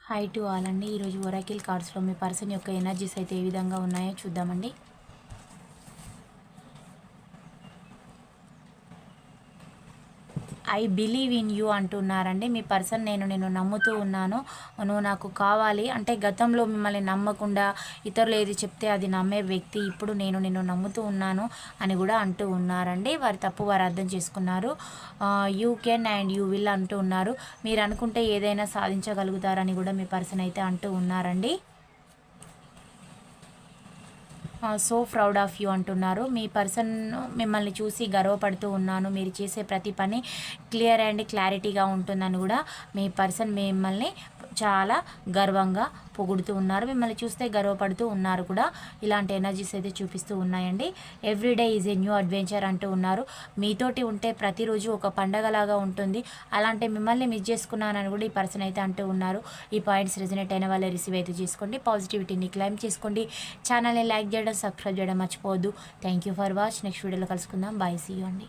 Hi to all అండి. ఈరోజు Oracle కార్డ్స్లో మీ person యొక్క ఎనర్జీస్ అయితే ఏ విధంగా ఉన్నాయో చూద్దామండి. ఐ బిలీవ్ ఇన్ యూ అంటున్నారండి మీ పర్సన్. నేను నమ్ముతూ ఉన్నాను, నువ్వు నాకు కావాలి అంటే గతంలో మిమ్మల్ని నమ్మకుండా ఇతరులు ఏది చెప్తే అది నమ్మే వ్యక్తి ఇప్పుడు నిన్ను నమ్ముతూ ఉన్నాను అని కూడా అంటూ ఉన్నారండి. వారి తప్పు వారు అర్థం చేసుకున్నారు. You can and you will అంటూ ఉన్నారు. మీరు అనుకుంటే ఏదైనా సాధించగలుగుతారని కూడా మీ పర్సన్ అయితే అంటూ ఉన్నారండి. సో ప్రౌడ్ ఆఫ్ యూ అంటున్నారు. మీ పర్సన్ మిమ్మల్ని చూసి గర్వపడుతూ ఉన్నాను, మీరు చేసే ప్రతి పని క్లియర్ అండ్ క్లారిటీగా ఉంటుందని కూడా మీ పర్సన్ మిమ్మల్ని చాలా గర్వంగా పొగుడుతూ ఉన్నారు. మిమ్మల్ని చూస్తే గర్వపడుతూ ఉన్నారు కూడా. ఇలాంటి ఎనర్జీస్ అయితే చూపిస్తూ ఉన్నాయండి. Everyday is a new adventure అంటూ ఉన్నారు. మీతోటి ఉంటే ప్రతిరోజు ఒక పండగలాగా ఉంటుంది. అలాంటి మిమ్మల్ని మిస్ చేసుకున్నానని కూడా ఈ పర్సన్ అయితే అంటూ ఉన్నారు. ఈ పాయింట్స్ రెజనేట్ అయిన వాళ్ళే రిసీవ్ అయితే చేసుకోండి. పాజిటివిటీని క్లైమ్ చేసుకోండి. ఛానల్ని లైక్ చేయడం, సబ్స్క్రైబ్ చేయడం మర్చిపోవద్దు. Thank you for watch. Next వీడియోలో కలుసుకుందాం. బాయ్, సీ యూ అండి.